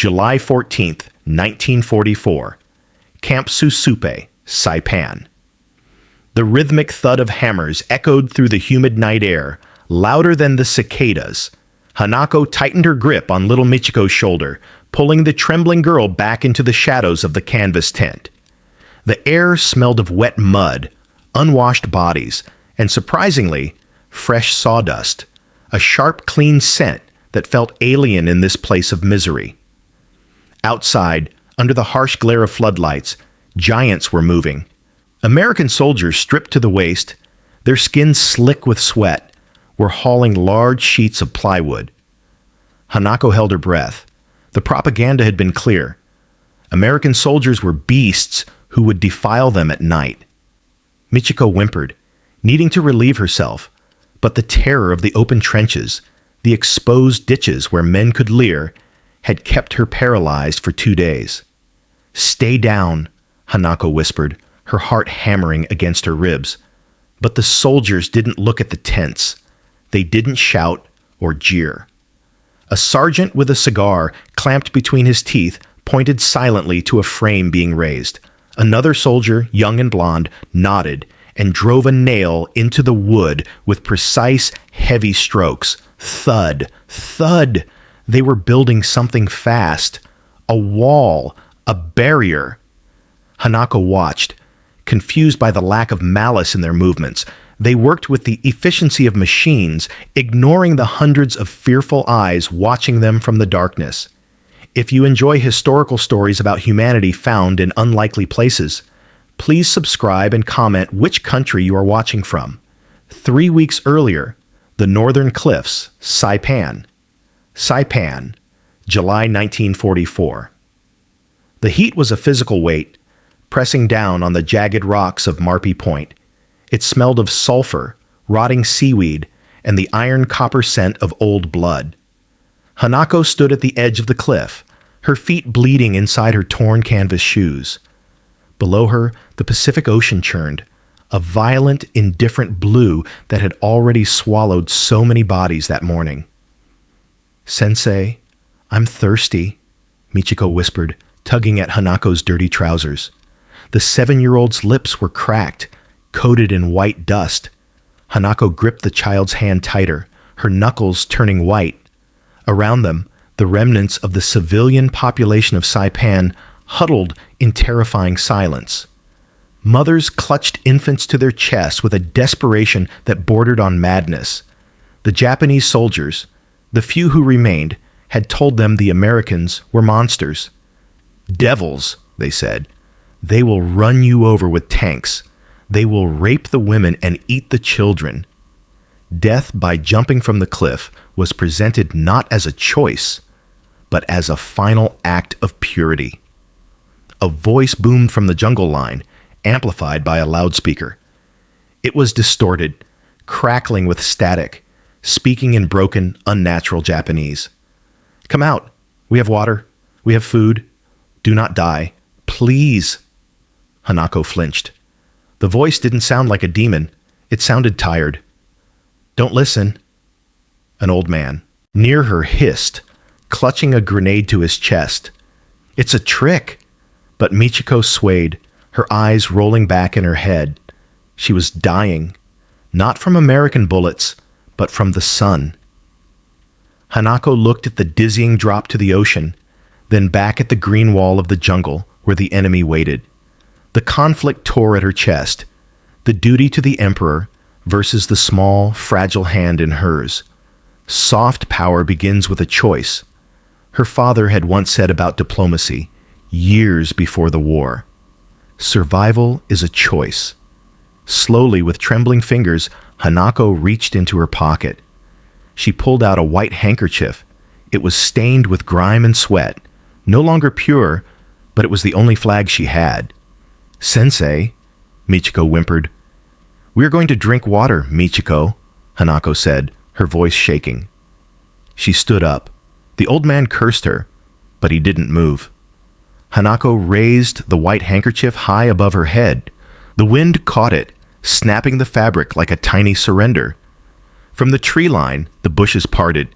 July 14th, 1944. Camp Susupe, Saipan. The rhythmic thud of hammers echoed through the humid night air, louder than the cicadas. Hanako tightened her grip on little Michiko's shoulder, pulling the trembling girl back into the shadows of the canvas tent. The air smelled of wet mud, unwashed bodies, and surprisingly, fresh sawdust, a sharp, clean scent that felt alien in this place of misery. Outside, under the harsh glare of floodlights, giants were moving. American soldiers stripped to the waist, their skins slick with sweat, were hauling large sheets of plywood. Hanako held her breath. The propaganda had been clear. American soldiers were beasts who would defile them at night. Michiko whimpered, needing to relieve herself, but the terror of the open trenches, the exposed ditches where men could leer, had kept her paralyzed for 2 days. "Stay down," Hanako whispered, her heart hammering against her ribs. But the soldiers didn't look at the tents. They didn't shout or jeer. A sergeant with a cigar clamped between his teeth pointed silently to a frame being raised. Another soldier, young and blonde, nodded and drove a nail into the wood with precise, heavy strokes. Thud, thud. They were building something fast. A wall, a barrier. Hanako watched, confused by the lack of malice in their movements. They worked with the efficiency of machines, ignoring the hundreds of fearful eyes watching them from the darkness. If you enjoy historical stories about humanity found in unlikely places, please subscribe and comment which country you are watching from. 3 weeks earlier, the Northern Cliffs, Saipan. Saipan, July 1944. The heat was a physical weight, pressing down on the jagged rocks of Marpy Point. It smelled of sulfur, rotting seaweed, and the iron-copper scent of old blood. Hanako stood at the edge of the cliff, her feet bleeding inside her torn canvas shoes. Below her, the Pacific Ocean churned, a violent, indifferent blue that had already swallowed so many bodies that morning. "Sensei, I'm thirsty," Michiko whispered, tugging at Hanako's dirty trousers. The 7-year-old's lips were cracked, coated in white dust. Hanako gripped the child's hand tighter, her knuckles turning white. Around them, the remnants of the civilian population of Saipan huddled in terrifying silence. Mothers clutched infants to their chests with a desperation that bordered on madness. The Japanese soldiers, the few who remained, had told them the Americans were monsters. "Devils," they said. "They will run you over with tanks. They will rape the women and eat the children." Death by jumping from the cliff was presented not as a choice, but as a final act of purity. A voice boomed from the jungle line, amplified by a loudspeaker. It was distorted, crackling with static, speaking in broken, unnatural Japanese. "Come out. We have water. We have food. Do not die. Please." Hanako flinched. The voice didn't sound like a demon. It sounded tired. "Don't listen." An old man, near her, hissed, clutching a grenade to his chest. "It's a trick." But Michiko swayed, her eyes rolling back in her head. She was dying, not from American bullets, but from the sun. Hanako looked at the dizzying drop to the ocean, then back at the green wall of the jungle where the enemy waited. The conflict tore at her chest, the duty to the emperor versus the small, fragile hand in hers. Soft power begins with a choice. Her father had once said about diplomacy, years before the war. Survival is a choice. Slowly, with trembling fingers, Hanako reached into her pocket. She pulled out a white handkerchief. It was stained with grime and sweat, no longer pure, but it was the only flag she had. "Sensei," Michiko whimpered. "We are going to drink water, Michiko," Hanako said, her voice shaking. She stood up. The old man cursed her, but he didn't move. Hanako raised the white handkerchief high above her head. The wind caught it, snapping the fabric like a tiny surrender. From the tree line, the bushes parted.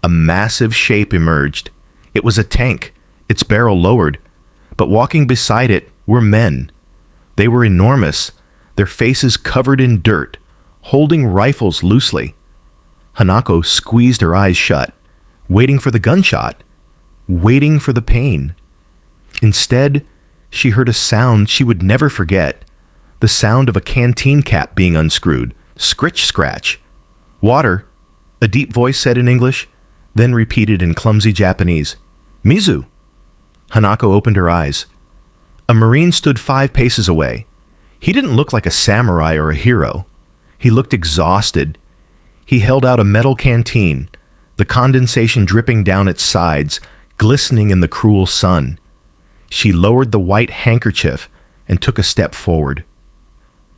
A massive shape emerged, It was a tank, its barrel lowered, but walking beside it were men. They were enormous, their faces covered in dirt, holding rifles loosely. Hanako squeezed her eyes shut, waiting for the gunshot, waiting for the pain. Instead, she heard a sound she would never forget, the sound of a canteen cap being unscrewed, scritch-scratch. "Water," a deep voice said in English, then repeated in clumsy Japanese. "Mizu." Hanako opened her eyes. A Marine stood 5 paces away. He didn't look like a samurai or a hero. He looked exhausted. He held out a metal canteen, the condensation dripping down its sides, glistening in the cruel sun. She lowered the white handkerchief and took a step forward.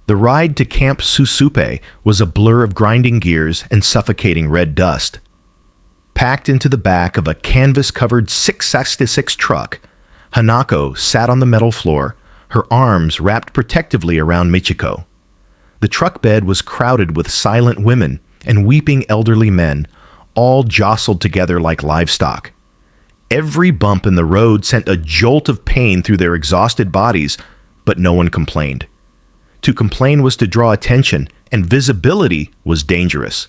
The ride to Camp Susupe was a blur of grinding gears and suffocating red dust. Packed into the back of a canvas-covered 6x6 truck, Hanako sat on the metal floor, her arms wrapped protectively around Michiko. The truck bed was crowded with silent women and weeping elderly men, all jostled together like livestock. Every bump in the road sent a jolt of pain through their exhausted bodies, but no one complained. To complain was to draw attention, and visibility was dangerous.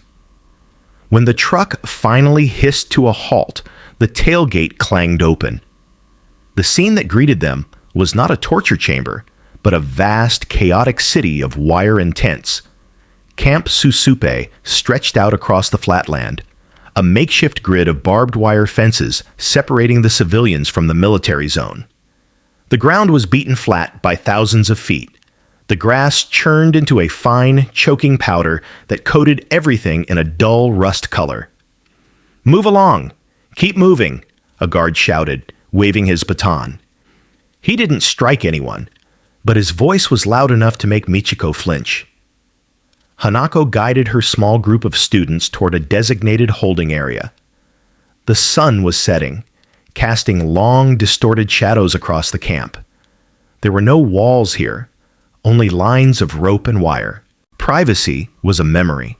When the truck finally hissed to a halt, the tailgate clanged open. The scene that greeted them was not a torture chamber, but a vast, chaotic city of wire and tents. Camp Susupe stretched out across the flatland, a makeshift grid of barbed wire fences separating the civilians from the military zone. The ground was beaten flat by thousands of feet. The grass churned into a fine, choking powder that coated everything in a dull rust color. "Move along! Keep moving!" a guard shouted, waving his baton. He didn't strike anyone, but his voice was loud enough to make Michiko flinch. Hanako guided her small group of students toward a designated holding area. The sun was setting, casting long, distorted shadows across the camp. There were no walls here, only lines of rope and wire. Privacy was a memory.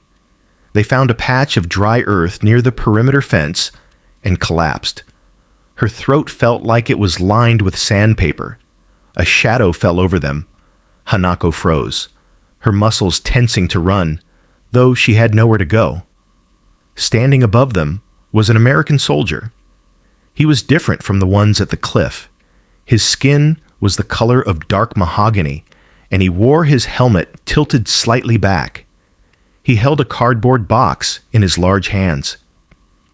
They found a patch of dry earth near the perimeter fence and collapsed. Her throat felt like it was lined with sandpaper. A shadow fell over them. Hanako froze, her muscles tensing to run, though she had nowhere to go. Standing above them was an American soldier. He was different from the ones at the cliff. His skin was the color of dark mahogany, and he wore his helmet tilted slightly back. He held a cardboard box in his large hands.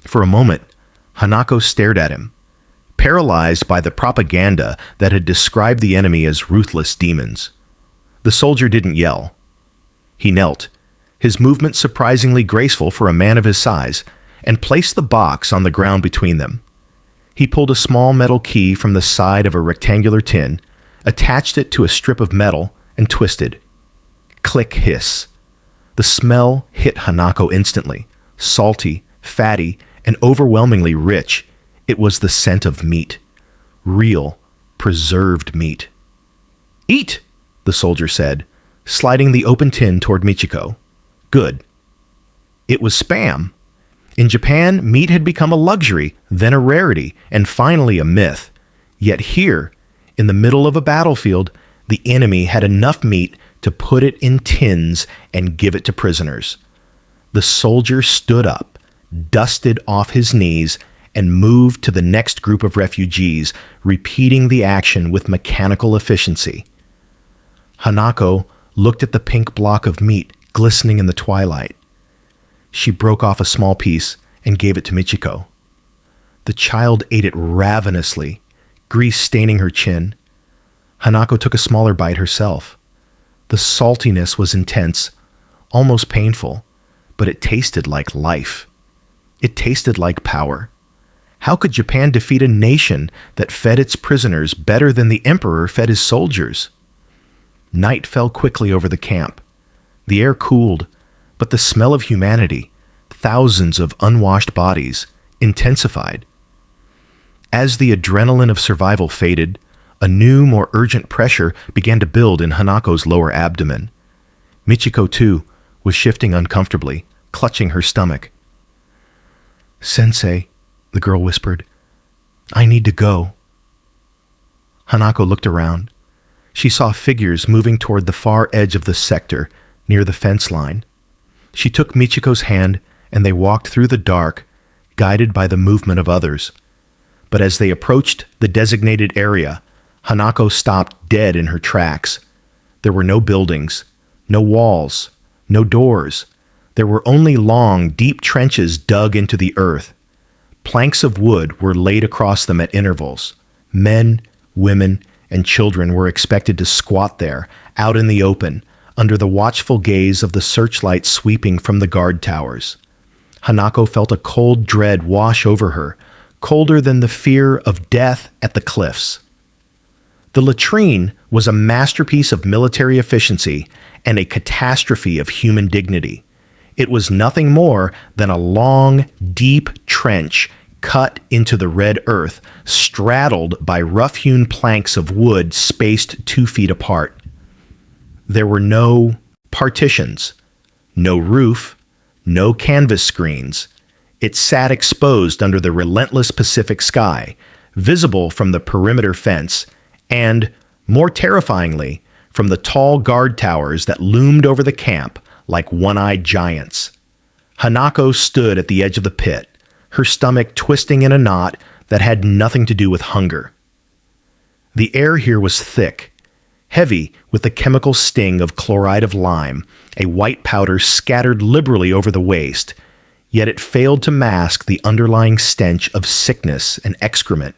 For a moment, Hanako stared at him, paralyzed by the propaganda that had described the enemy as ruthless demons. The soldier didn't yell. He knelt, his movement surprisingly graceful for a man of his size, and placed the box on the ground between them. He pulled a small metal key from the side of a rectangular tin, attached it to a strip of metal, and twisted. Click hiss. The smell hit Hanako instantly, salty, fatty, and overwhelmingly rich. It was the scent of meat. Real, preserved meat. "Eat," the soldier said, sliding the open tin toward Michiko. "Good." It was Spam. In Japan, meat had become a luxury, then a rarity, and finally a myth. Yet here, in the middle of a battlefield, the enemy had enough meat to put it in tins and give it to prisoners. The soldier stood up, dusted off his knees, and moved to the next group of refugees, repeating the action with mechanical efficiency. Hanako looked at the pink block of meat glistening in the twilight. She broke off a small piece and gave it to Michiko. The child ate it ravenously, grease staining her chin. Hanako took a smaller bite herself. The saltiness was intense, almost painful, but it tasted like life. It tasted like power. How could Japan defeat a nation that fed its prisoners better than the emperor fed his soldiers? Night fell quickly over the camp. The air cooled, but the smell of humanity, thousands of unwashed bodies, intensified. As the adrenaline of survival faded, a new, more urgent pressure began to build in Hanako's lower abdomen. Michiko, too, was shifting uncomfortably, clutching her stomach. "Sensei," the girl whispered. I need to go. Hanako looked around. She saw figures moving toward the far edge of the sector, near the fence line. She took Michiko's hand, and they walked through the dark, guided by the movement of others. But as they approached the designated area, Hanako stopped dead in her tracks. There were no buildings, no walls, no doors. There were only long, deep trenches dug into the earth. Planks of wood were laid across them at intervals. Men, women, and children were expected to squat there, out in the open, under the watchful gaze of the searchlight sweeping from the guard towers. Hanako felt a cold dread wash over her, colder than the fear of death at the cliffs. The latrine was a masterpiece of military efficiency and a catastrophe of human dignity. It was nothing more than a long, deep trench cut into the red earth, straddled by rough-hewn planks of wood spaced 2 feet apart. There were no partitions, no roof, no canvas screens. It sat exposed under the relentless Pacific sky, visible from the perimeter fence, and, more terrifyingly, from the tall guard towers that loomed over the camp like one-eyed giants. Hanako stood at the edge of the pit, her stomach twisting in a knot that had nothing to do with hunger. The air here was thick, heavy with the chemical sting of chloride of lime, a white powder scattered liberally over the waste, yet it failed to mask the underlying stench of sickness and excrement.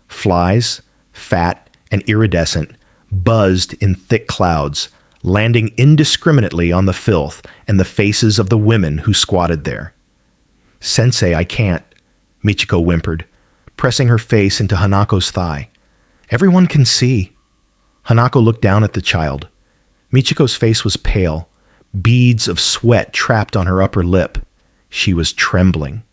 Flies, fat and iridescent, buzzed in thick clouds, landing indiscriminately on the filth and the faces of the women who squatted there. "Sensei, I can't," Michiko whimpered, pressing her face into Hanako's thigh. "Everyone can see." Hanako looked down at the child. Michiko's face was pale, beads of sweat trapped on her upper lip. She was trembling.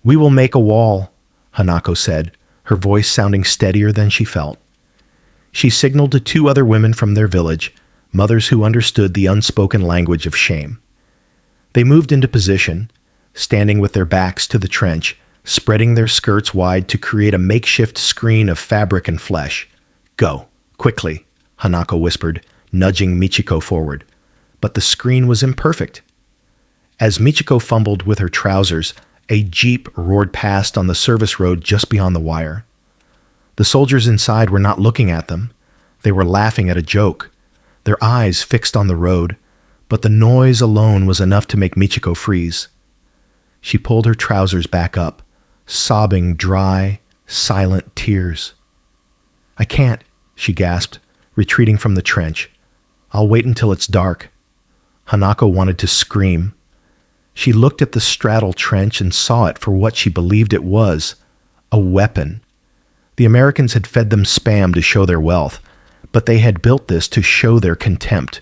"We will make a wall," Hanako said, her voice sounding steadier than she felt. She signaled to 2 other women from their village, mothers who understood the unspoken language of shame. They moved into position, standing with their backs to the trench, spreading their skirts wide to create a makeshift screen of fabric and flesh. "Go, quickly," Hanako whispered, nudging Michiko forward. But the screen was imperfect. As Michiko fumbled with her trousers, a jeep roared past on the service road just beyond the wire. The soldiers inside were not looking at them. They were laughing at a joke, their eyes fixed on the road, but the noise alone was enough to make Michiko freeze. She pulled her trousers back up, sobbing dry, silent tears. "I can't," she gasped, retreating from the trench. "I'll wait until it's dark." Hanako wanted to scream. She looked at the straddle trench and saw it for what she believed it was, a weapon. The Americans had fed them spam to show their wealth, but they had built this to show their contempt.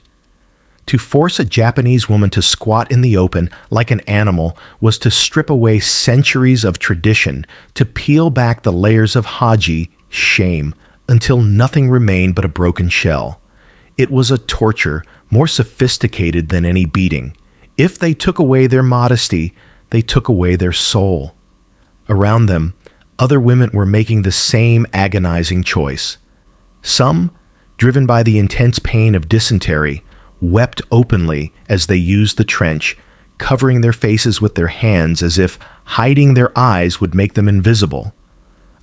To force a Japanese woman to squat in the open like an animal was to strip away centuries of tradition, to peel back the layers of haji, shame, until nothing remained but a broken shell. It was a torture more sophisticated than any beating. If they took away their modesty, they took away their soul. Around them, other women were making the same agonizing choice. Some, driven by the intense pain of dysentery, wept openly as they used the trench, covering their faces with their hands as if hiding their eyes would make them invisible.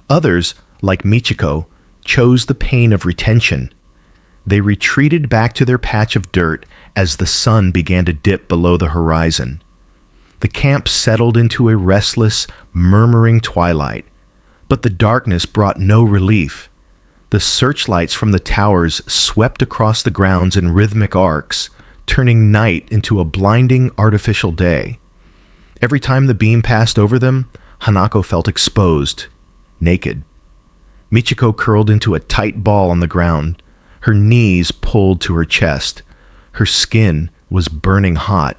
Others, like Michiko, chose the pain of retention. They retreated back to their patch of dirt as the sun began to dip below the horizon. The camp settled into a restless, murmuring twilight, but the darkness brought no relief. The searchlights from the towers swept across the grounds in rhythmic arcs, turning night into a blinding artificial day. Every time the beam passed over them, Hanako felt exposed, naked. Michiko curled into a tight ball on the ground, her knees pulled to her chest. Her skin was burning hot.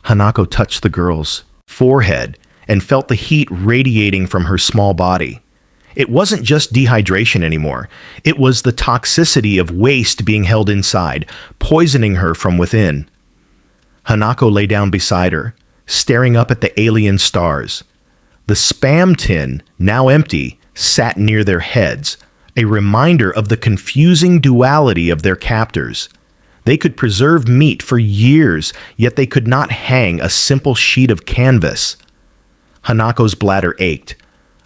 Hanako touched the girl's forehead and felt the heat radiating from her small body. It wasn't just dehydration anymore. It was the toxicity of waste being held inside, poisoning her from within. Hanako lay down beside her, staring up at the alien stars. The spam tin, now empty, sat near their heads, a reminder of the confusing duality of their captors. They could preserve meat for years, yet they could not hang a simple sheet of canvas. Hanako's bladder ached,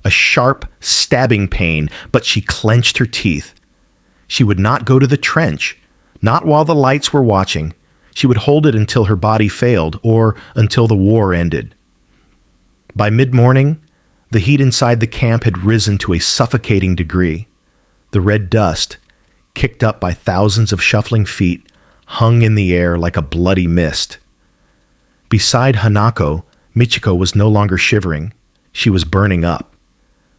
a sharp, stabbing pain, but she clenched her teeth. She would not go to the trench, not while the lights were watching. She would hold it until her body failed, or until the war ended. By mid-morning, the heat inside the camp had risen to a suffocating degree. The red dust, kicked up by thousands of shuffling feet, hung in the air like a bloody mist. Beside Hanako, Michiko was no longer shivering. She was burning up.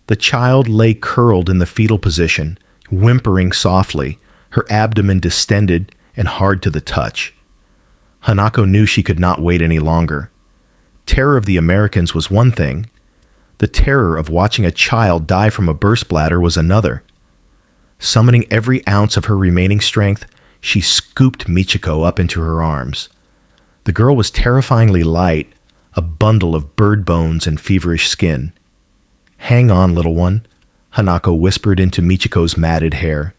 The child lay curled in the fetal position, whimpering softly, her abdomen distended and hard to the touch. Hanako knew she could not wait any longer. Terror of the Americans was one thing. The terror of watching a child die from a burst bladder was another. Summoning every ounce of her remaining strength, she scooped Michiko up into her arms. The girl was terrifyingly light, a bundle of bird bones and feverish skin. "Hang on, little one," Hanako whispered into Michiko's matted hair.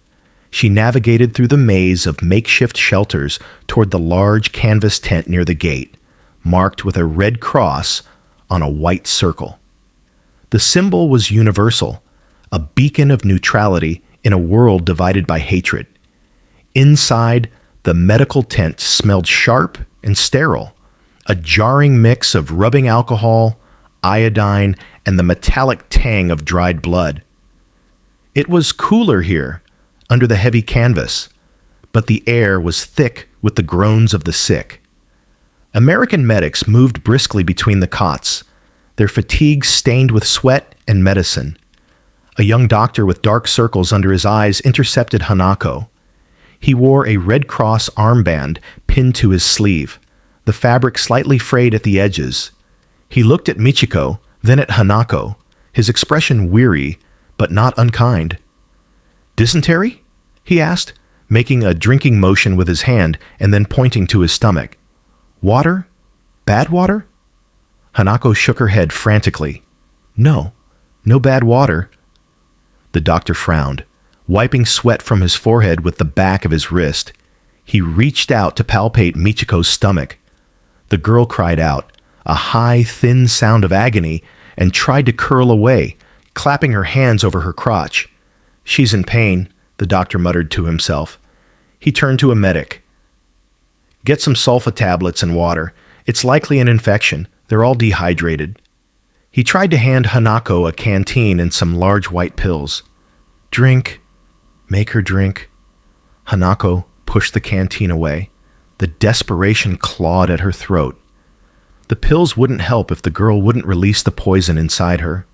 She navigated through the maze of makeshift shelters toward the large canvas tent near the gate, marked with a red cross on a white circle. The symbol was universal, a beacon of neutrality in a world divided by hatred. Inside, the medical tent smelled sharp and sterile, a jarring mix of rubbing alcohol, iodine, and the metallic tang of dried blood. It was cooler here, under the heavy canvas, but the air was thick with the groans of the sick. American medics moved briskly between the cots, their fatigues stained with sweat and medicine. A young doctor with dark circles under his eyes intercepted Hanako. He wore a Red Cross armband pinned to his sleeve, the fabric slightly frayed at the edges. He looked at Michiko, then at Hanako, his expression weary, but not unkind. "Dysentery?" he asked, making a drinking motion with his hand and then pointing to his stomach. "Water? Bad water?" Hanako shook her head frantically. No bad water." The doctor frowned, wiping sweat from his forehead with the back of his wrist. He reached out to palpate Michiko's stomach. The girl cried out, a high, thin sound of agony, and tried to curl away, clapping her hands over her crotch. "She's in pain," the doctor muttered to himself. He turned to a medic. "Get some sulfa tablets and water. It's likely an infection. They're all dehydrated." He tried to hand Hanako a canteen and some large white pills. "Drink. Make her drink." Hanako pushed the canteen away. The desperation clawed at her throat. The pills wouldn't help if the girl wouldn't release the poison inside her.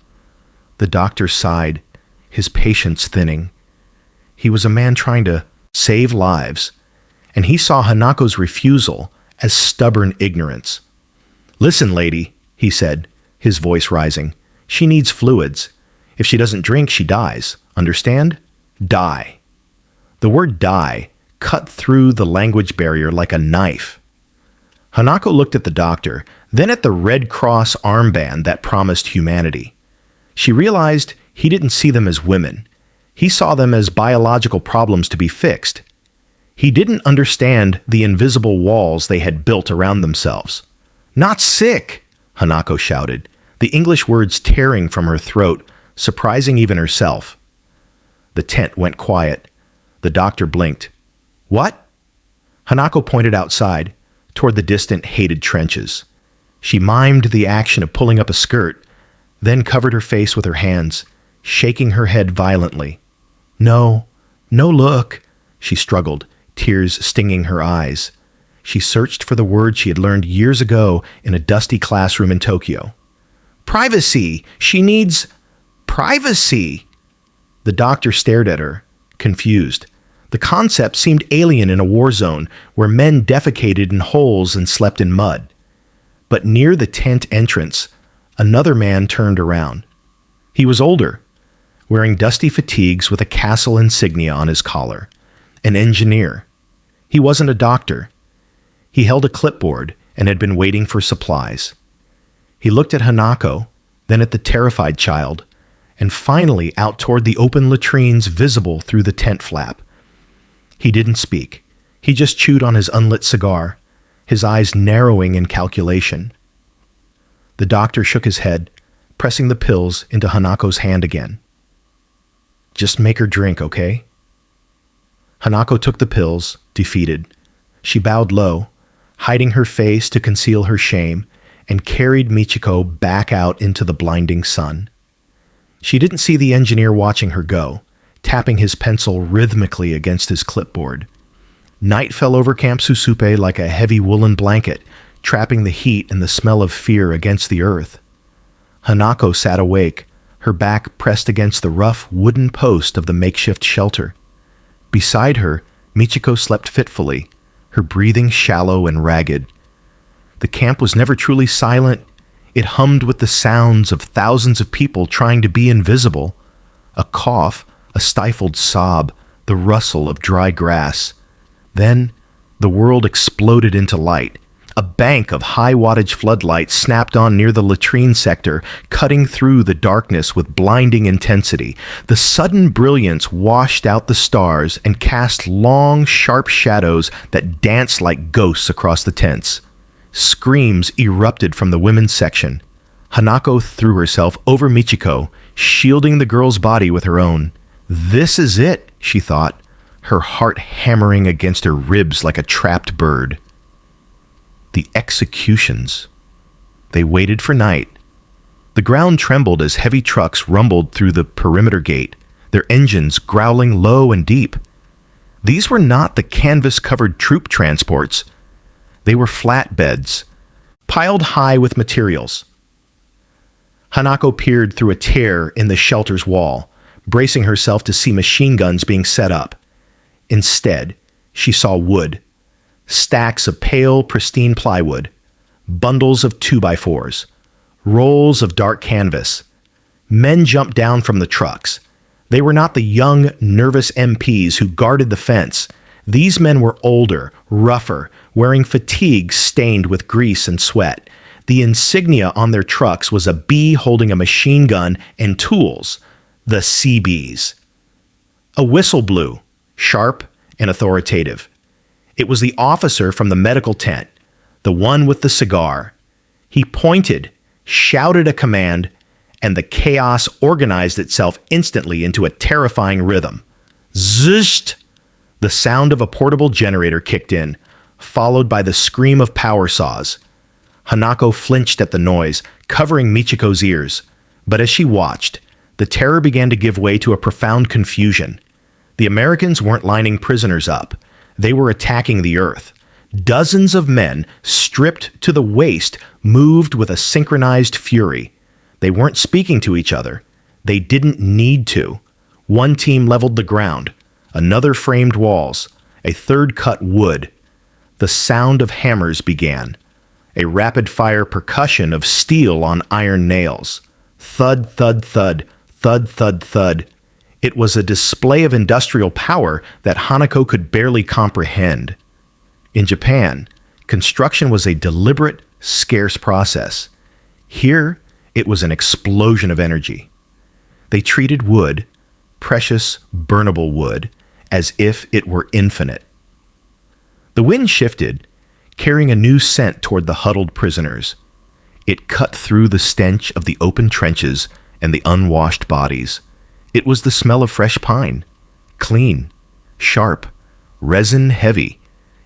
The doctor sighed, his patience thinning. He was a man trying to save lives, and he saw Hanako's refusal as stubborn ignorance. "Listen, lady," he said, his voice rising. "She needs fluids. If she doesn't drink, she dies. Understand? Die." The word die cut through the language barrier like a knife. Hanako looked at the doctor, then at the Red Cross armband that promised humanity. She realized he didn't see them as women. He saw them as biological problems to be fixed. He didn't understand the invisible walls they had built around themselves. "Not sick!" Hanako shouted, the English words tearing from her throat, surprising even herself. The tent went quiet. The doctor blinked. "What?" Hanako pointed outside, toward the distant, hated trenches. She mimed the action of pulling up a skirt, then covered her face with her hands, shaking her head violently. No look," she struggled, tears stinging her eyes. She searched for the words she had learned years ago in a dusty classroom in Tokyo. "Privacy! She needs privacy!" The doctor stared at her, confused. The concept seemed alien in a war zone where men defecated in holes and slept in mud. But near the tent entrance, another man turned around. He was older, wearing dusty fatigues with a castle insignia on his collar. An engineer. He wasn't a doctor. He held a clipboard and had been waiting for supplies. He looked at Hanako, then at the terrified child, and finally out toward the open latrines visible through the tent flap. He didn't speak. He just chewed on his unlit cigar, his eyes narrowing in calculation. The doctor shook his head, pressing the pills into Hanako's hand again. "Just make her drink, okay?" Hanako took the pills, defeated. She bowed low, hiding her face to conceal her shame, and carried Michiko back out into the blinding sun. She didn't see the engineer watching her go, tapping his pencil rhythmically against his clipboard. Night fell over Camp Susupe like a heavy woolen blanket, trapping the heat and the smell of fear against the earth. Hanako sat awake, her back pressed against the rough wooden post of the makeshift shelter. Beside her, Michiko slept fitfully, her breathing shallow and ragged. The camp was never truly silent. It hummed with the sounds of thousands of people trying to be invisible. A cough, a stifled sob, the rustle of dry grass. Then, the world exploded into light. A bank of high-wattage floodlights snapped on near the latrine sector, cutting through the darkness with blinding intensity. The sudden brilliance washed out the stars and cast long, sharp shadows that danced like ghosts across the tents. Screams erupted from the women's section. Hanako threw herself over Michiko, shielding the girl's body with her own. This is it, she thought, her heart hammering against her ribs like a trapped bird. The executions. They waited for night. The ground trembled as heavy trucks rumbled through the perimeter gate, their engines growling low and deep. These were not the canvas-covered troop transports. They were flatbeds, piled high with materials. Hanako peered through a tear in the shelter's wall, bracing herself to see machine guns being set up. Instead, she saw wood. Stacks of pale, pristine plywood, bundles of 2x4s, rolls of dark canvas. Men jumped down from the trucks. They were not the young, nervous MPs who guarded the fence. These men were older, rougher, wearing fatigues stained with grease and sweat. The insignia on their trucks was a bee holding a machine gun and tools, the CBs. A whistle blew, sharp and authoritative. It was the officer from the medical tent, the one with the cigar. He pointed, shouted a command, and the chaos organized itself instantly into a terrifying rhythm. Zisht! The sound of a portable generator kicked in, followed by the scream of power saws. Hanako flinched at the noise, covering Michiko's ears. But as she watched, the terror began to give way to a profound confusion. The Americans weren't lining prisoners up. They were attacking the earth. Dozens of men, stripped to the waist, moved with a synchronized fury. They weren't speaking to each other. They didn't need to. One team leveled the ground. Another framed walls. A third cut wood. The sound of hammers began. A rapid-fire percussion of steel on iron nails. Thud, thud, thud. Thud, thud, thud. It was a display of industrial power that Hanako could barely comprehend. In Japan, construction was a deliberate, scarce process. Here, it was an explosion of energy. They treated wood, precious, burnable wood, as if it were infinite. The wind shifted, carrying a new scent toward the huddled prisoners. It cut through the stench of the open trenches and the unwashed bodies. It was the smell of fresh pine, clean, sharp, resin-heavy.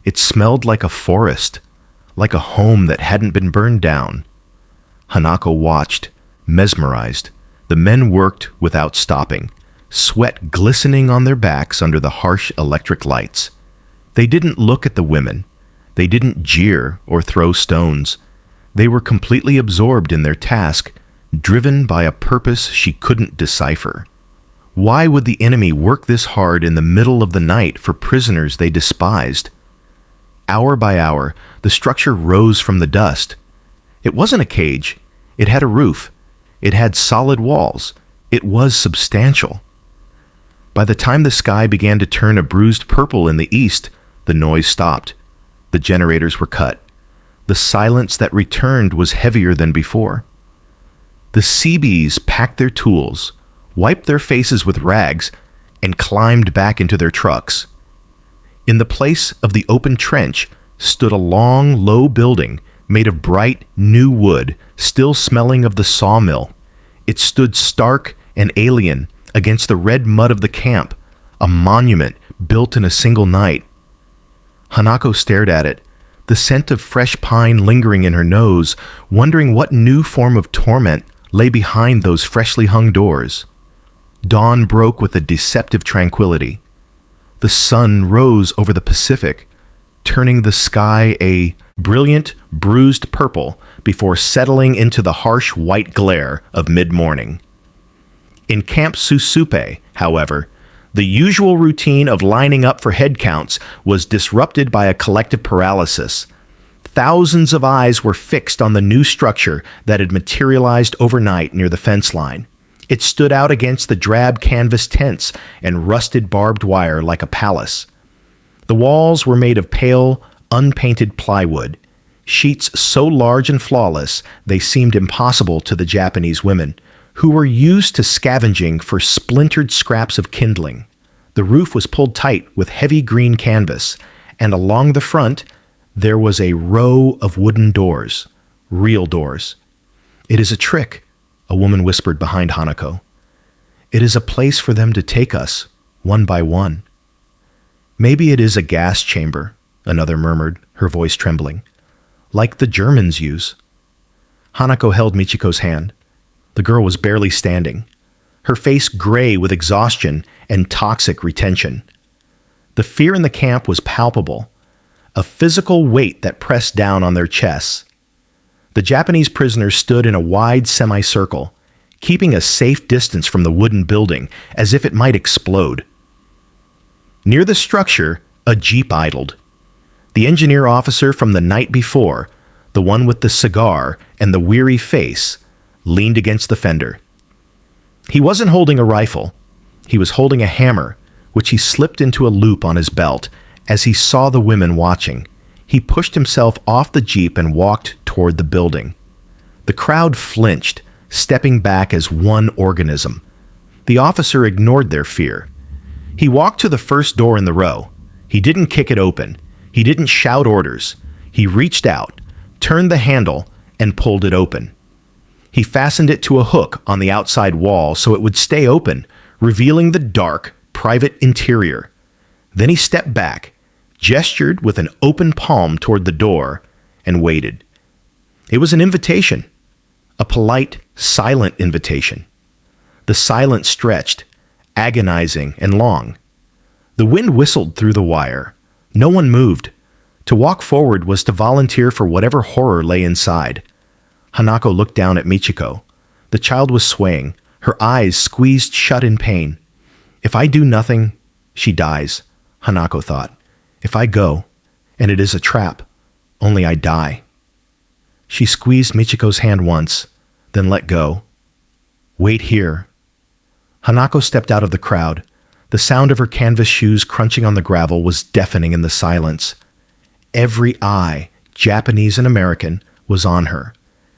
It smelled like a forest, like a home that hadn't been burned down. Hanako watched, mesmerized. The men worked without stopping, sweat glistening on their backs under the harsh electric lights. They didn't look at the women. They didn't jeer or throw stones. They were completely absorbed in their task, driven by a purpose she couldn't decipher. Why would the enemy work this hard in the middle of the night for prisoners they despised? Hour by hour, the structure rose from the dust. It wasn't a cage. It had a roof. It had solid walls. It was substantial. By the time the sky began to turn a bruised purple in the east, the noise stopped. The generators were cut. The silence that returned was heavier than before. The CBs packed their tools, wiped their faces with rags, and climbed back into their trucks. In the place of the open trench stood a long, low building made of bright, new wood, still smelling of the sawmill. It stood stark and alien against the red mud of the camp, a monument built in a single night. Hanako stared at it, the scent of fresh pine lingering in her nose, wondering what new form of torment lay behind those freshly hung doors. Dawn broke with a deceptive tranquility. The sun rose over the Pacific, turning the sky a brilliant, bruised purple before settling into the harsh white glare of mid-morning. In Camp Susupe, however, the usual routine of lining up for head counts was disrupted by a collective paralysis. Thousands of eyes were fixed on the new structure that had materialized overnight near the fence line. It stood out against the drab canvas tents and rusted barbed wire like a palace. The walls were made of pale, unpainted plywood, sheets so large and flawless they seemed impossible to the Japanese women, who were used to scavenging for splintered scraps of kindling. The roof was pulled tight with heavy green canvas, and along the front there was a row of wooden doors, real doors. "It is a trick," a woman whispered behind Hanako. "It is a place for them to take us, one by one." "Maybe it is a gas chamber," another murmured, her voice trembling. "Like the Germans use." Hanako held Michiko's hand. The girl was barely standing, her face gray with exhaustion and toxic retention. The fear in the camp was palpable, a physical weight that pressed down on their chests. The Japanese prisoners stood in a wide semicircle, keeping a safe distance from the wooden building as if it might explode. Near the structure, a jeep idled. The engineer officer from the night before, the one with the cigar and the weary face, leaned against the fender. He wasn't holding a rifle. He was holding a hammer, which he slipped into a loop on his belt as he saw the women watching. He pushed himself off the jeep and walked toward the building. The crowd flinched, stepping back as one organism. The officer ignored their fear. He walked to the first door in the row. He didn't kick it open. He didn't shout orders. He reached out, turned the handle, and pulled it open. He fastened it to a hook on the outside wall so it would stay open, revealing the dark, private interior. Then he stepped back, gestured with an open palm toward the door, and waited. It was an invitation, a polite, silent invitation. The silence stretched, agonizing and long. The wind whistled through the wire. No one moved. To walk forward was to volunteer for whatever horror lay inside. Hanako looked down at Michiko. The child was swaying, her eyes squeezed shut in pain. If I do nothing, she dies, Hanako thought. If I go, and it is a trap, only I die. She squeezed Michiko's hand once, then let go. Wait here. Hanako stepped out of the crowd. The sound of her canvas shoes crunching on the gravel was deafening in the silence. Every eye, Japanese and American, was on her.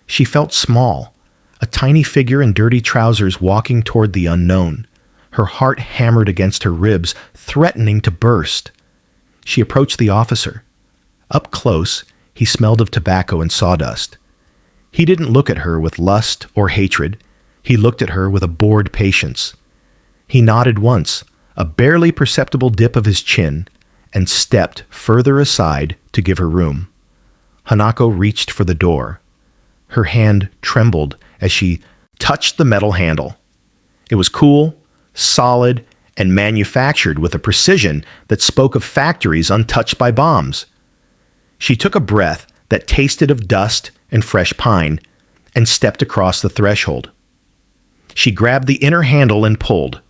She felt small, a tiny figure in dirty trousers walking toward the unknown. Her heart hammered against her ribs, threatening to burst. She approached the officer. Up close, he smelled of tobacco and sawdust. He didn't look at her with lust or hatred. He looked at her with a bored patience. He nodded once, a barely perceptible dip of his chin, and stepped further aside to give her room. Hanako reached for the door. Her hand trembled as she touched the metal handle. It was cool, solid, and manufactured with a precision that spoke of factories untouched by bombs. She took a breath that tasted of dust and fresh pine and stepped across the threshold. She grabbed the inner handle and pulled.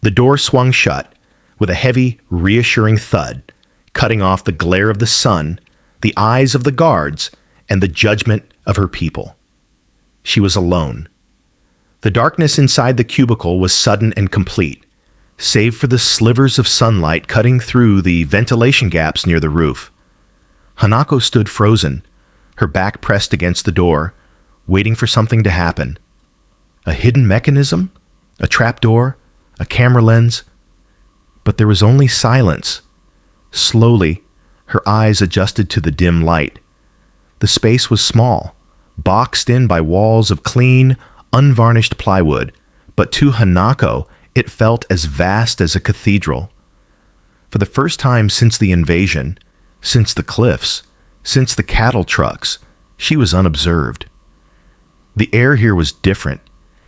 The door swung shut with a heavy, reassuring thud, cutting off the glare of the sun, the eyes of the guards, and the judgment of her people. She was alone. The darkness inside the cubicle was sudden and complete, save for the slivers of sunlight cutting through the ventilation gaps near the roof. Hanako stood frozen, her back pressed against the door, waiting for something to happen. A hidden mechanism? A trapdoor? A camera lens? But there was only silence. Slowly, her eyes adjusted to the dim light. The space was small, boxed in by walls of clean, unvarnished plywood, but to Hanako, it felt as vast as a cathedral. For the first time since the invasion, since the cliffs, since the cattle trucks, she was unobserved. The air here was different.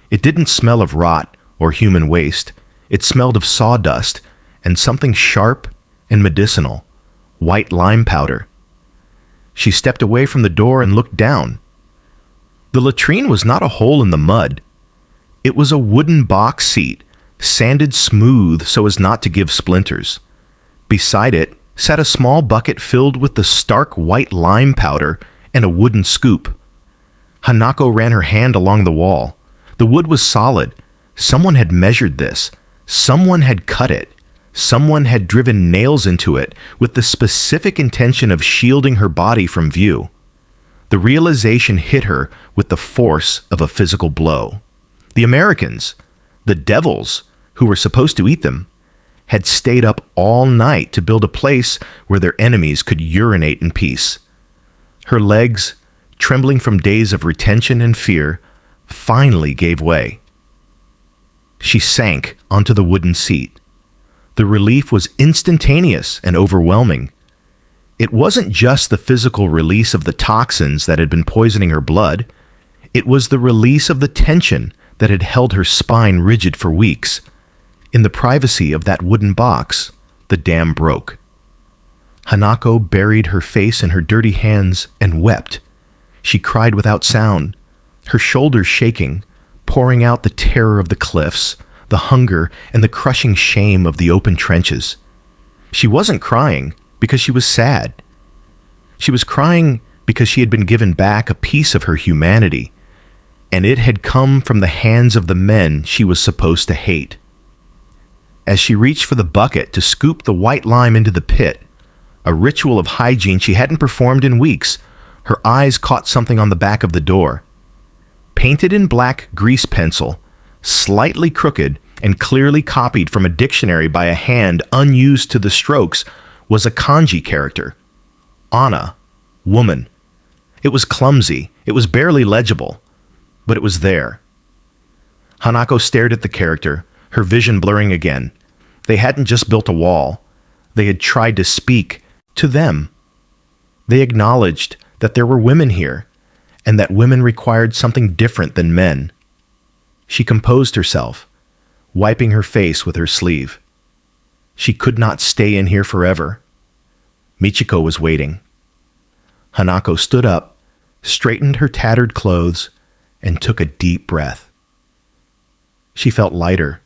It didn't smell of rot or human waste. It smelled of sawdust and something sharp and medicinal, white lime powder. She stepped away from the door and looked down. The latrine was not a hole in the mud. It was a wooden box seat, sanded smooth so as not to give splinters. Beside it sat a small bucket filled with the stark white lime powder and a wooden scoop. Hanako ran her hand along the wall. The wood was solid. Someone had measured this. Someone had cut it. Someone had driven nails into it with the specific intention of shielding her body from view. The realization hit her with the force of a physical blow. The Americans, the devils who were supposed to eat them, had stayed up all night to build a place where their enemies could urinate in peace. Her legs, trembling from days of retention and fear, finally gave way. She sank onto the wooden seat. The relief was instantaneous and overwhelming. It wasn't just the physical release of the toxins that had been poisoning her blood. It was the release of the tension that had held her spine rigid for weeks. In the privacy of that wooden box, the dam broke. Hanako buried her face in her dirty hands and wept. She cried without sound, her shoulders shaking, pouring out the terror of the cliffs, the hunger, and the crushing shame of the open trenches. She wasn't crying because she was sad. She was crying because she had been given back a piece of her humanity, and it had come from the hands of the men she was supposed to hate. As she reached for the bucket to scoop the white lime into the pit, a ritual of hygiene she hadn't performed in weeks, her eyes caught something on the back of the door. Painted in black grease pencil, slightly crooked and clearly copied from a dictionary by a hand unused to the strokes, was a kanji character. Ana, woman. It was clumsy, it was barely legible, but it was there. Hanako stared at the character, her vision blurring again. They hadn't just built a wall. They had tried to speak to them. They acknowledged that there were women here, and that women required something different than men. She composed herself, wiping her face with her sleeve. She could not stay in here forever. Michiko was waiting. Hanako stood up, straightened her tattered clothes, and took a deep breath. She felt lighter,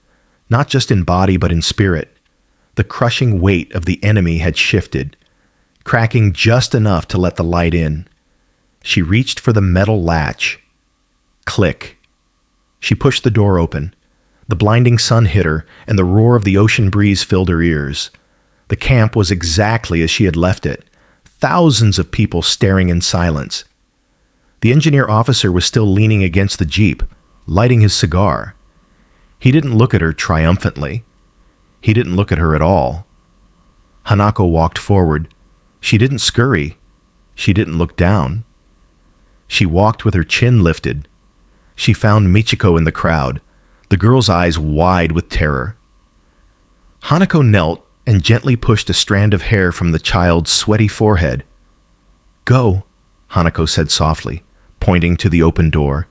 not just in body but in spirit. The crushing weight of the enemy had shifted, cracking just enough to let the light in. She reached for the metal latch. Click. She pushed the door open. The blinding sun hit her, and the roar of the ocean breeze filled her ears. The camp was exactly as she had left it, thousands of people staring in silence. The engineer officer was still leaning against the jeep, lighting his cigar. He didn't look at her triumphantly. He didn't look at her at all. Hanako walked forward. She didn't scurry. She didn't look down. She walked with her chin lifted. She found Michiko in the crowd, the girl's eyes wide with terror. Hanako knelt and gently pushed a strand of hair from the child's sweaty forehead. "Go," Hanako said softly, pointing to the open door.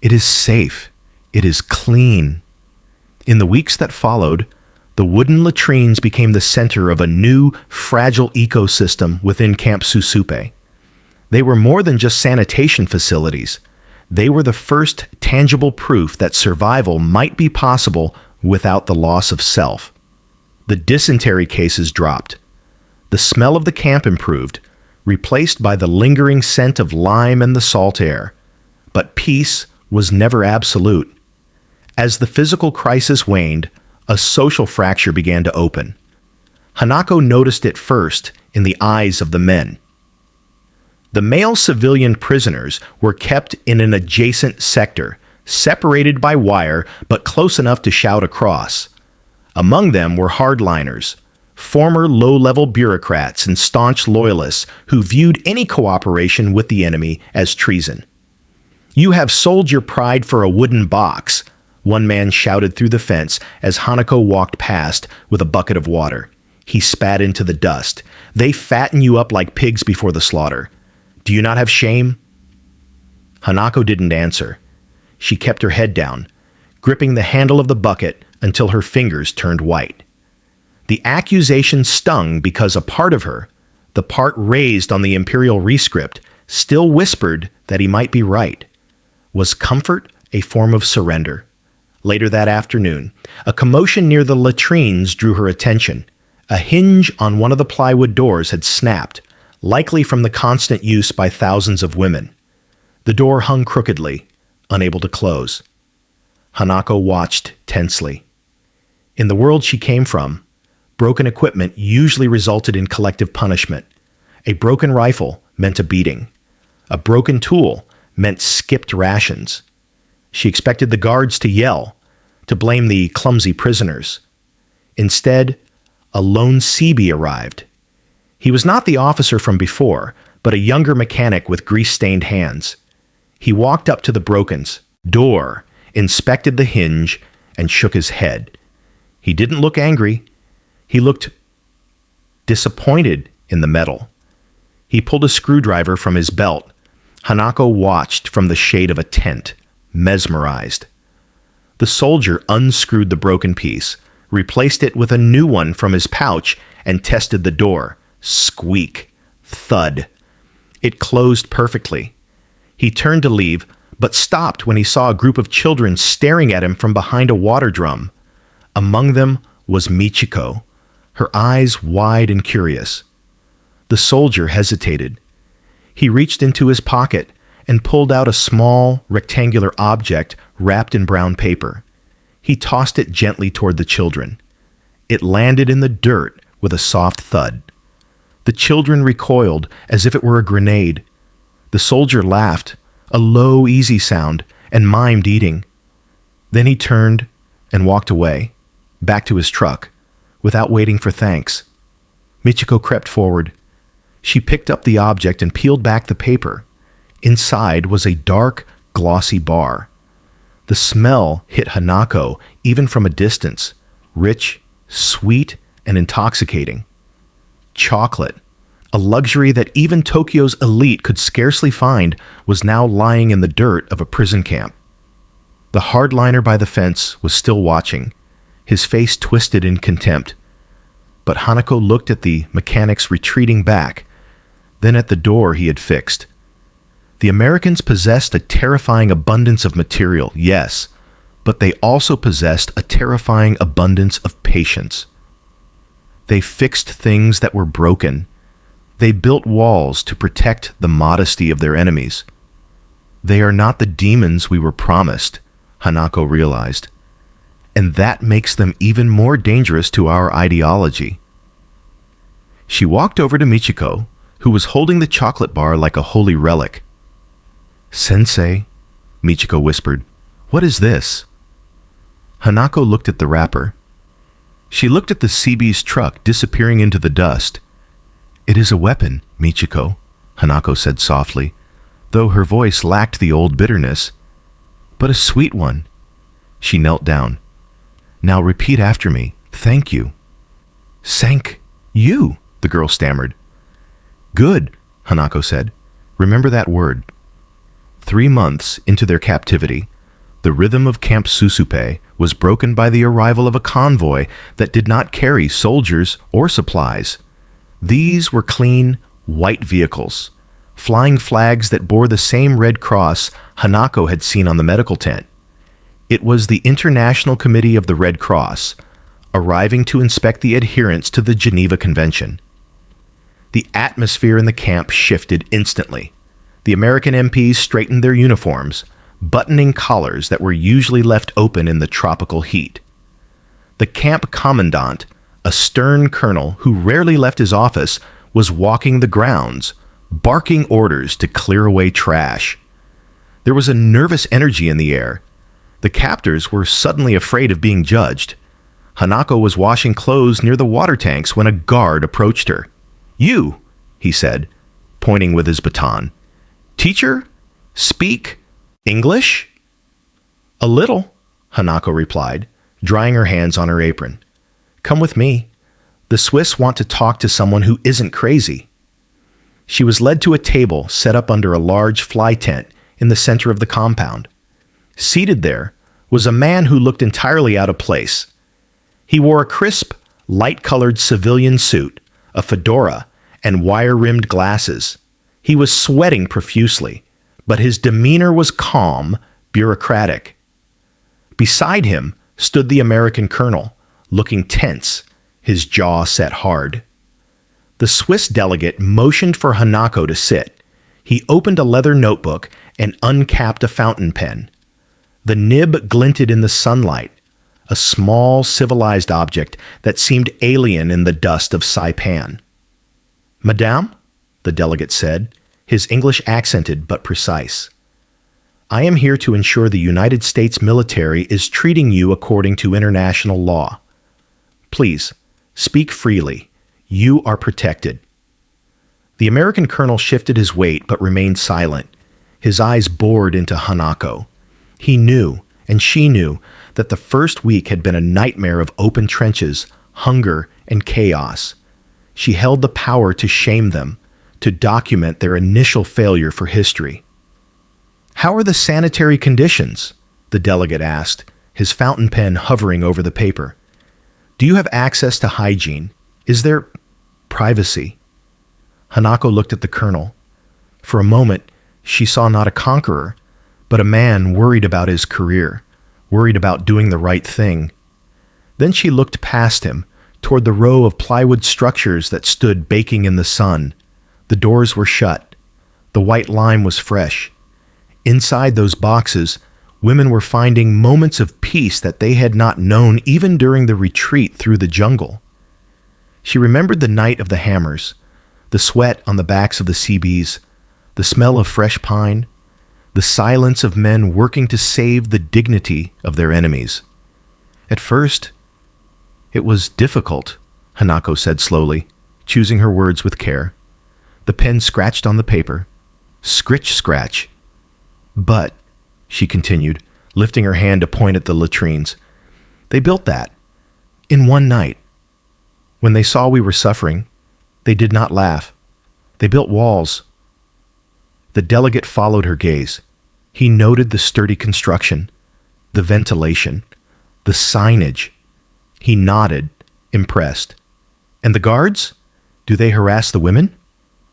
"It is safe. It is clean." In the weeks that followed, the wooden latrines became the center of a new, fragile ecosystem within Camp Susupe. They were more than just sanitation facilities. They were the first tangible proof that survival might be possible without the loss of self. The dysentery cases dropped. The smell of the camp improved, replaced by the lingering scent of lime and the salt air. But peace was never absolute. As the physical crisis waned, a social fracture began to open. Hanako noticed it first in the eyes of the men. The male civilian prisoners were kept in an adjacent sector, separated by wire but close enough to shout across. Among them were hardliners, former low-level bureaucrats and staunch loyalists who viewed any cooperation with the enemy as treason. "You have sold your pride for a wooden box," one man shouted through the fence as Hanako walked past with a bucket of water. He spat into the dust. "They fatten you up like pigs before the slaughter. Do you not have shame?" Hanako didn't answer. She kept her head down, gripping the handle of the bucket until her fingers turned white. The accusation stung because a part of her, the part raised on the imperial rescript, still whispered that he might be right. Was comfort a form of surrender? Later that afternoon, a commotion near the latrines drew her attention. A hinge on one of the plywood doors had snapped, likely from the constant use by thousands of women. The door hung crookedly, unable to close. Hanako watched tensely. In the world she came from, broken equipment usually resulted in collective punishment. A broken rifle meant a beating. A broken tool meant skipped rations. She expected the guards to yell, to blame the clumsy prisoners. Instead, a lone Seabee arrived. He was not the officer from before, but a younger mechanic with grease-stained hands. He walked up to the broken door, inspected the hinge, and shook his head. He didn't look angry. He looked disappointed in the metal. He pulled a screwdriver from his belt. Hanako watched from the shade of a tent, mesmerized. The soldier unscrewed the broken piece, replaced it with a new one from his pouch, and tested the door. Squeak. Thud. It closed perfectly. He turned to leave, but stopped when he saw a group of children staring at him from behind a water drum. Among them was Michiko, her eyes wide and curious. The soldier hesitated. He reached into his pocket and pulled out a small, rectangular object wrapped in brown paper. He tossed it gently toward the children. It landed in the dirt with a soft thud. The children recoiled as if it were a grenade. The soldier laughed, a low, easy sound, and mimed eating. Then he turned and walked away, back to his truck, without waiting for thanks. Michiko crept forward. She picked up the object and peeled back the paper. Inside was a dark, glossy bar. The smell hit Hanako even from a distance, rich, sweet, and intoxicating. Chocolate, a luxury that even Tokyo's elite could scarcely find, was now lying in the dirt of a prison camp. The hardliner by the fence was still watching, his face twisted in contempt. But Hanako looked at the mechanic's retreating back, then at the door he had fixed. The Americans possessed a terrifying abundance of material, yes, but they also possessed a terrifying abundance of patience. They fixed things that were broken. They built walls to protect the modesty of their enemies. They are not the demons we were promised, Hanako realized, and that makes them even more dangerous to our ideology. She walked over to Michiko, who was holding the chocolate bar like a holy relic. "Sensei," Michiko whispered, "what is this?" Hanako looked at the wrapper. She looked at the Seabee's truck disappearing into the dust. "It is a weapon, Michiko," Hanako said softly, though her voice lacked the old bitterness. "But a sweet one." She knelt down. "Now repeat after me. Thank you." "Thank you," the girl stammered. "Good," Hanako said. "Remember that word." 3 months into their captivity, the rhythm of Camp Susupe was broken by the arrival of a convoy that did not carry soldiers or supplies. These were clean, white vehicles, flying flags that bore the same red cross Hanako had seen on the medical tent. It was the International Committee of the Red Cross, arriving to inspect the adherence to the Geneva Convention. The atmosphere in the camp shifted instantly. The American MPs straightened their uniforms, buttoning collars that were usually left open in the tropical heat. The camp commandant, a stern colonel who rarely left his office, was walking the grounds, barking orders to clear away trash. There was a nervous energy in the air, The captors were suddenly afraid of being judged. Hanako was washing clothes near the water tanks when a guard approached her. "You," he said, pointing with his baton. "Teacher? Speak English?" "A little," Hanako replied, drying her hands on her apron. "Come with me. The Swiss want to talk to someone who isn't crazy." She was led to a table set up under a large fly tent in the center of the compound. Seated there was a man who looked entirely out of place. He wore a crisp, light-colored civilian suit, a fedora, and wire-rimmed glasses. He was sweating profusely, but his demeanor was calm, bureaucratic. Beside him stood the American colonel, looking tense, his jaw set hard. The Swiss delegate motioned for Hanako to sit. He opened a leather notebook and uncapped a fountain pen. The nib glinted in the sunlight, a small, civilized object that seemed alien in the dust of Saipan. "Madame," the delegate said, his English accented but precise. "I am here to ensure the United States military is treating you according to international law. Please, speak freely. You are protected." The American colonel shifted his weight but remained silent. His eyes bored into Hanako. He knew, and she knew, that the first week had been a nightmare of open trenches, hunger, and chaos. She held the power to shame them, to document their initial failure for history. "How are the sanitary conditions?" the delegate asked, his fountain pen hovering over the paper. "Do you have access to hygiene? Is there privacy?" Hanako looked at the colonel. For a moment, she saw not a conqueror, but a man worried about his career, worried about doing the right thing. Then she looked past him, toward the row of plywood structures that stood baking in the sun. The doors were shut. The white lime was fresh. Inside those boxes, women were finding moments of peace that they had not known even during the retreat through the jungle. She remembered the night of the hammers, the sweat on the backs of the CBs, the smell of fresh pine, the silence of men working to save the dignity of their enemies. At first, it was difficult, Hanako said slowly, choosing her words with care. The pen scratched on the paper. Scritch, scratch. "But," she continued, lifting her hand to point at the latrines, "they built that in one night. When they saw we were suffering, they did not laugh. They built walls." The delegate followed her gaze. He noted the sturdy construction, the ventilation, the signage. He nodded, impressed. "And the guards? Do they harass the women?"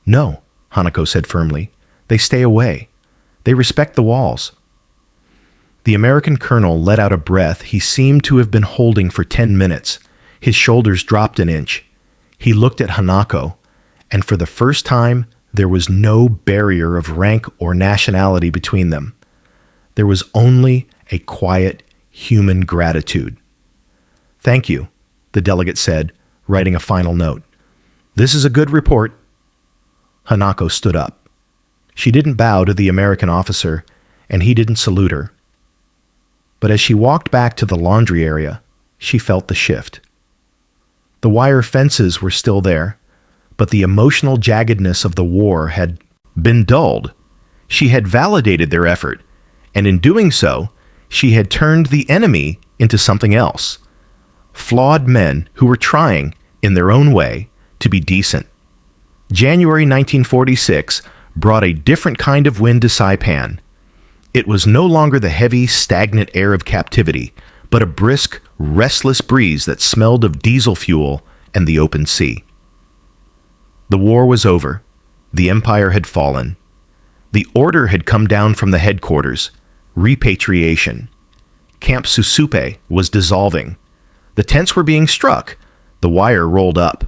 "No," Hanako said firmly. "They stay away. They respect the walls." The American colonel let out a breath he seemed to have been holding for 10 minutes. His shoulders dropped an inch. He looked at Hanako, and for the first time, there was no barrier of rank or nationality between them. There was only a quiet, human gratitude. "Thank you," the delegate said, writing a final note. "This is a good report." Hanako stood up. She didn't bow to the American officer, and he didn't salute her. But as she walked back to the laundry area, she felt the shift. The wire fences were still there, but the emotional jaggedness of the war had been dulled. She had validated their effort, and in doing so, she had turned the enemy into something else. Flawed men who were trying, in their own way, to be decent. January 1946 brought a different kind of wind to Saipan. It was no longer the heavy, stagnant air of captivity, but a brisk, restless breeze that smelled of diesel fuel and the open sea. The war was over. The empire had fallen. The order had come down from the headquarters. Repatriation. Camp Susupe was dissolving. The tents were being struck. The wire rolled up.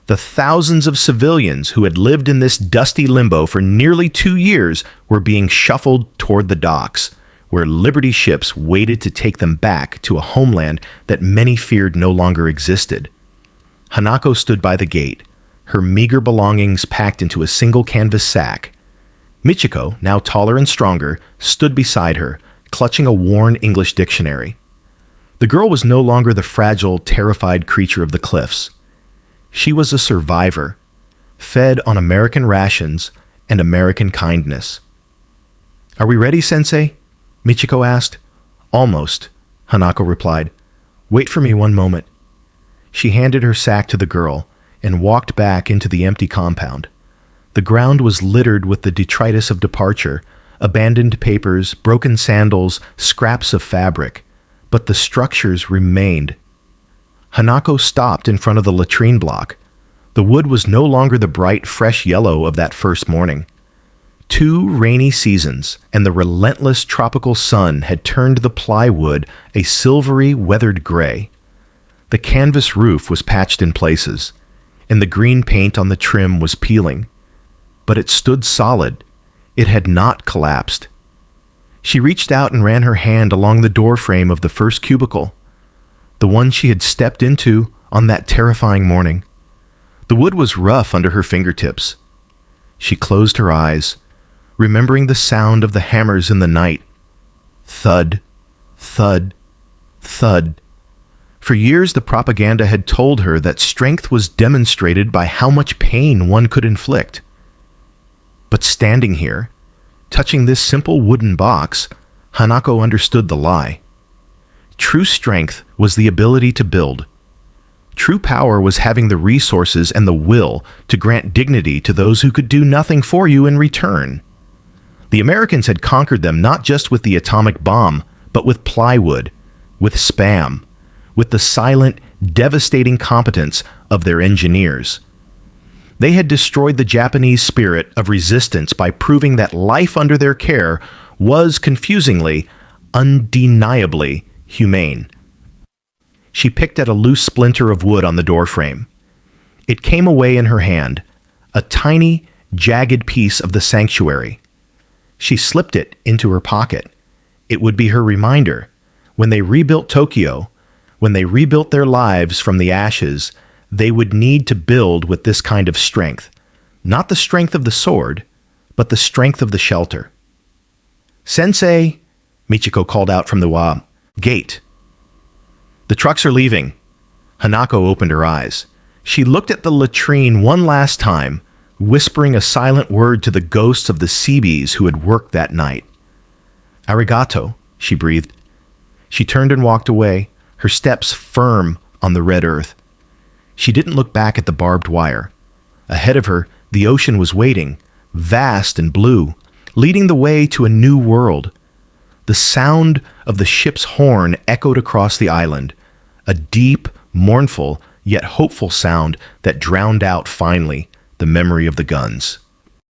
The thousands of civilians who had lived in this dusty limbo for nearly 2 years were being shuffled toward the docks, where Liberty ships waited to take them back to a homeland that many feared no longer existed. Hanako stood by the gate, her meager belongings packed into a single canvas sack. Michiko, now taller and stronger, stood beside her, clutching a worn English dictionary. The girl was no longer the fragile, terrified creature of the cliffs. She was a survivor, fed on American rations and American kindness. "Are we ready, Sensei?" Michiko asked. "Almost," Hanako replied. "Wait for me one moment." She handed her sack to the girl and walked back into the empty compound. The ground was littered with the detritus of departure, abandoned papers, broken sandals, scraps of fabric, but the structures remained. Hanako stopped in front of the latrine block. The wood was no longer the bright, fresh yellow of that first morning. 2 rainy seasons and the relentless tropical sun had turned the plywood a silvery, weathered gray. The canvas roof was patched in places, and the green paint on the trim was peeling. But it stood solid. It had not collapsed. She reached out and ran her hand along the doorframe of the first cubicle, the one she had stepped into on that terrifying morning. The wood was rough under her fingertips. She closed her eyes, remembering the sound of the hammers in the night. Thud, thud, thud. For years, the propaganda had told her that strength was demonstrated by how much pain one could inflict. But standing here, touching this simple wooden box, Hanako understood the lie. True strength was the ability to build. True power was having the resources and the will to grant dignity to those who could do nothing for you in return. The Americans had conquered them not just with the atomic bomb, but with plywood, with Spam, with the silent, devastating competence of their engineers. They had destroyed the Japanese spirit of resistance by proving that life under their care was, confusingly, undeniably humane. She picked at a loose splinter of wood on the doorframe. It came away in her hand, a tiny, jagged piece of the sanctuary. She slipped it into her pocket. It would be her reminder. When they rebuilt Tokyo, when they rebuilt their lives from the ashes, they would need to build with this kind of strength. Not the strength of the sword, but the strength of the shelter. "Sensei," Michiko called out from the gate. "The trucks are leaving." Hanako opened her eyes. She looked at the latrine one last time, whispering a silent word to the ghosts of the Seabees who had worked that night. "Arigato," she breathed. She turned and walked away, her steps firm on the red earth. She didn't look back at the barbed wire. Ahead of her, the ocean was waiting, vast and blue, leading the way to a new world. The sound of the ship's horn echoed across the island, a deep, mournful, yet hopeful sound that drowned out finally the memory of the guns.